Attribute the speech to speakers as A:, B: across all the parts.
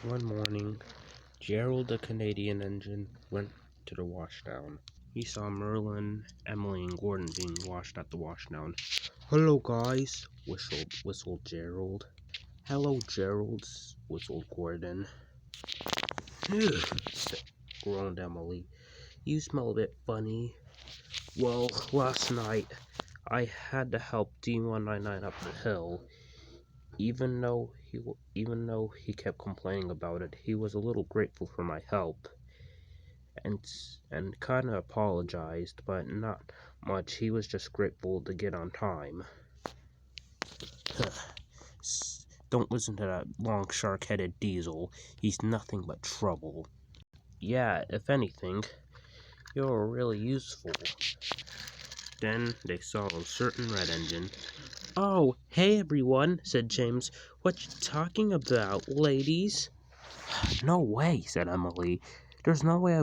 A: One morning, Gerald the Canadian engine went to the washdown. He saw Merlin, Emily, and Gordon being washed at the washdown. "Hello, guys," whistled Gerald. "Hello, Gerald," whistled Gordon. "Ugh," groaned Emily. "You smell a bit funny." "Well, last night I had to help D199 up the hill. Even though he kept complaining about it, he was a little grateful for my help, and kind of apologized, but not much. He was just grateful to get on time." "Don't listen to that long shark-headed Diesel. He's nothing but trouble." "Yeah, if anything, you're really useful." Then they saw a certain red engine. "Oh, hey everyone," said James. "What you talking about, ladies?" "No way," said Emily. "There's no way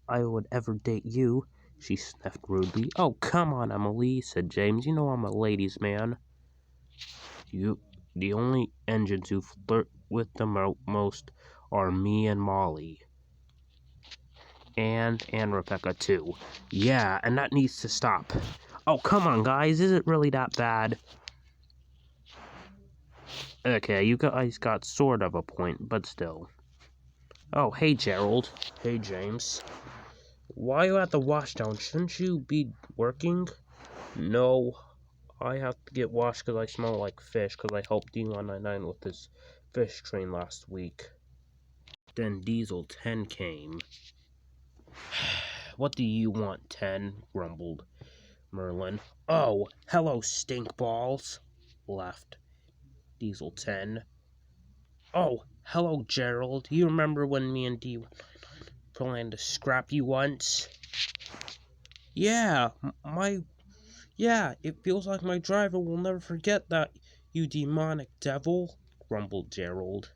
A: I would ever date you," she sniffed rudely. "Oh, come on, Emily," said James. "You know I'm a ladies' man." The only engines who flirt with the most are me and Molly. And Rebecca, too. Yeah, and that needs to stop." "Oh, come on, guys. Is it really that bad?" Okay, you guys got sort of a point, but still. "Oh, hey, Gerald." "Hey, James." "Why are you at the washdown? Shouldn't you be working?" "No, I have to get washed because I smell like fish because I helped D199 with his fish train last week." Then Diesel 10 came. "What do you want, 10? grumbled Merlin. "Oh, hello, stink balls," laughed Diesel 10. "Oh, hello, Gerald. You remember when me and D planned to scrap you once?" Yeah, it feels like my driver will never forget that, you demonic devil," grumbled Gerald.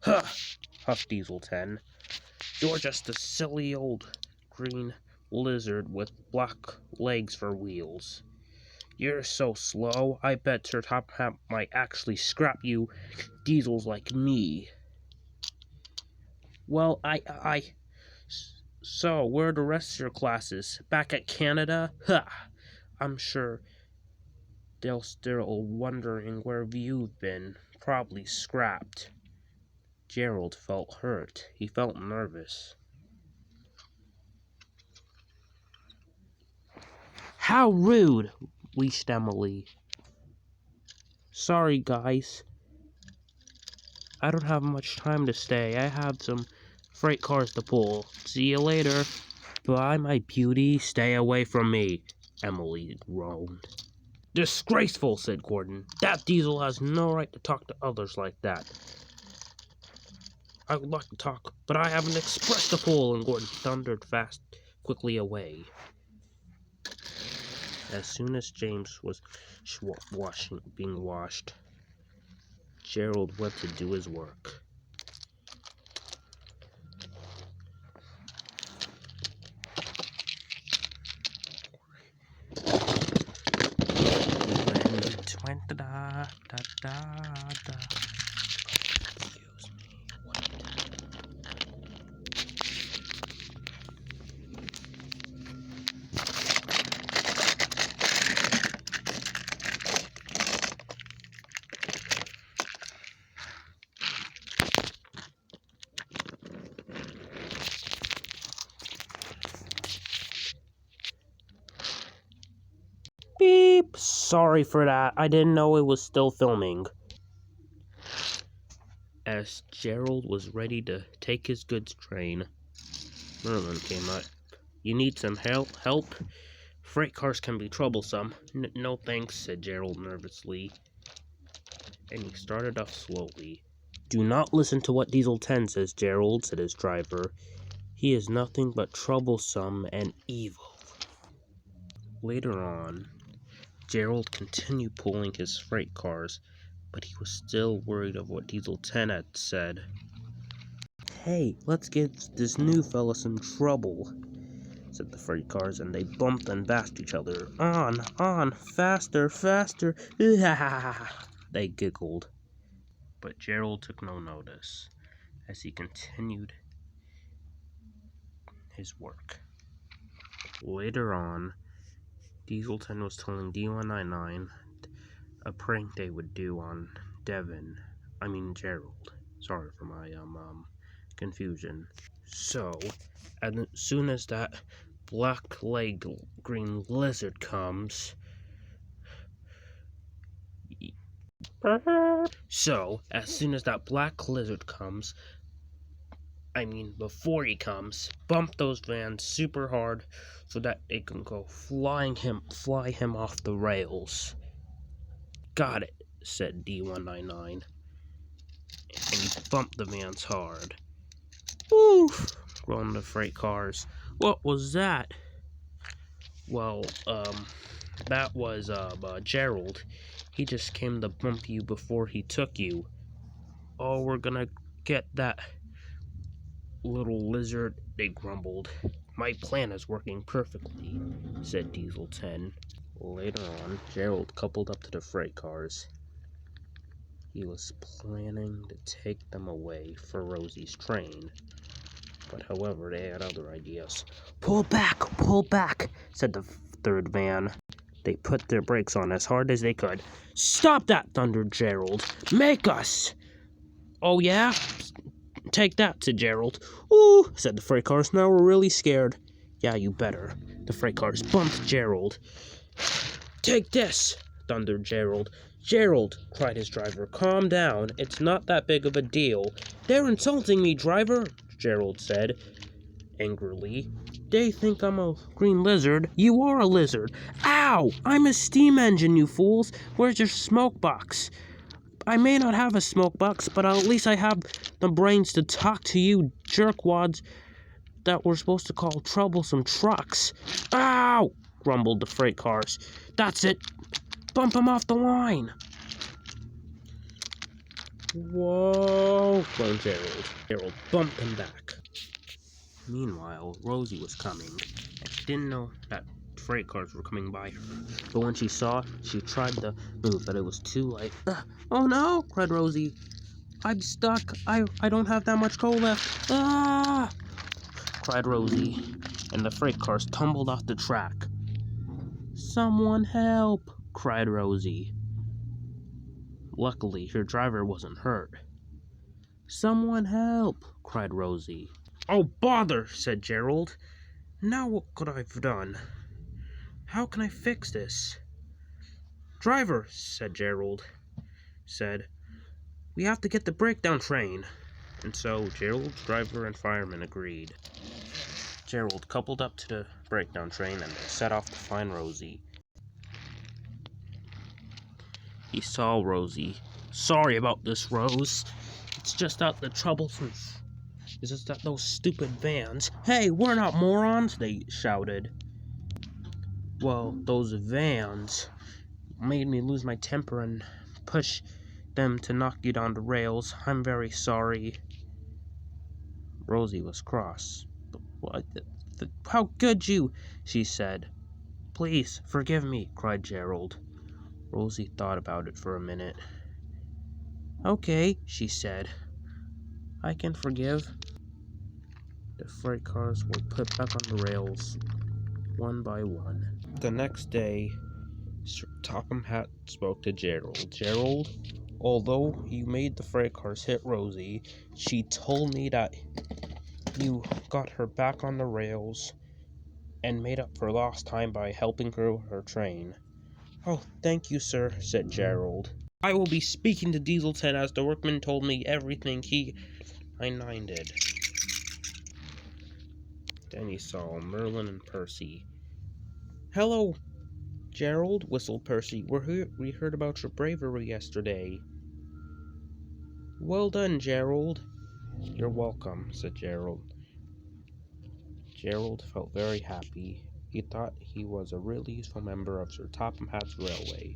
A: "Huh," huffed Diesel 10. "You're just a silly old green lizard with black legs for wheels. You're so slow, I bet your top hat might actually scrap you diesels like me." "Well, So, where are the rest of your classes? Back at Canada? Ha! I'm sure they're still wondering where you've been. Probably scrapped." Gerald felt hurt. He felt nervous. "How rude!" wheezed Emily. "Sorry, guys. I don't have much time to stay. I have some freight cars to pull. See you later." "Bye, my beauty. Stay away from me," Emily groaned. "Disgraceful," said Gordon. "That Diesel has no right to talk to others like that." "I would like to talk, but I have an express to pull," and Gordon thundered quickly away. As soon as James was being washed, Gerald went to do his work. When it went da da da da. Excuse me. Beep! Sorry for that. I didn't know it was still filming. As Gerald was ready to take his goods train, Merlin came up. "You need some help? Freight cars can be troublesome." No thanks," said Gerald nervously, and he started off slowly. "Do not listen to what Diesel 10 says, Gerald," said his driver. "He is nothing but troublesome and evil." Later on, Gerald continued pulling his freight cars, but he was still worried of what Diesel 10 had said. "Hey, let's give this new fella some trouble," said the freight cars, and they bumped and bashed each other. On, faster, faster, they giggled. But Gerald took no notice. as he continued his work. Later on, Dieselton was telling D199 a prank they would do on Gerald. Sorry for my confusion. So, as soon as that black-legged green lizard comes, before he comes, bump those vans super hard so that they can go fly him off the rails. Got it, said D199, and he bumped the vans hard. Woo! Groaned the freight cars. What was that? Well, that was, Gerald. He just came to bump you before he took you. Oh, we're gonna get that little lizard, they grumbled. My plan is working perfectly, said Diesel 10. Later on, Gerald coupled up to the freight cars. He was planning to take them away for Rosie's train. But however, they had other ideas. Pull back, said the third van. They put their brakes on as hard as they could. Stop that, thundered Gerald. Make us! Oh yeah? Take that, said Gerald. Ooh, said the freight cars. Now we're really scared. Yeah, you better. The freight cars bumped Gerald. Take this, thundered Gerald. Gerald, cried his driver, calm down. It's not that big of a deal. They're insulting me, driver, Gerald said angrily. They think I'm a green lizard. You are a lizard. Ow! I'm a steam engine, you fools. Where's your smoke box? I may not have a smoke box, but at least I have the brains to talk to you jerkwads that we're supposed to call troublesome trucks. Ow! Grumbled the freight cars. That's it. Bump him off the line. Whoa, groaned Gerald. Gerald bumped him back. Meanwhile, Rosie was coming, and she didn't know that freight cars were coming by her. But when she saw, she tried to move, but it was too late. Oh no, cried Rosie. I'm stuck. I don't have that much coal left. Ah! Cried Rosie, and the freight cars tumbled off the track. Someone help, cried Rosie. Luckily, her driver wasn't hurt. Someone help, cried Rosie. Oh, bother, said Gerald. Now what could I have done? How can I fix this? Driver, said Gerald, we have to get the breakdown train. And so Gerald, driver, and fireman agreed. Gerald coupled up to the breakdown train and they set off to find Rosie. He saw Rosie. Sorry about this, Rose. It's just that those stupid vans. Hey, we're not morons, they shouted. Well, those vans made me lose my temper and push them to knock you down the rails. I'm very sorry. Rosie was cross. What? How could you? She said. Please, forgive me, cried Gerald. Rosie thought about it for a minute. Okay, she said. I can forgive. The freight cars were put back on the rails, one by one. The next day, Sir Topham Hatt spoke to Gerald. Gerald, although you made the freight cars hit Rosie, she told me that you got her back on the rails and made up for lost time by helping her train. Oh, thank you, sir, said Gerald. I will be speaking to Dieselton as the workman told me everything I did. Then he saw Merlin and Percy. Hello, Gerald, whistled Percy. We heard about your bravery yesterday. Well done, Gerald. You're welcome, said Gerald. Gerald felt very happy. He thought he was a really useful member of Sir Topham Hatt's railway.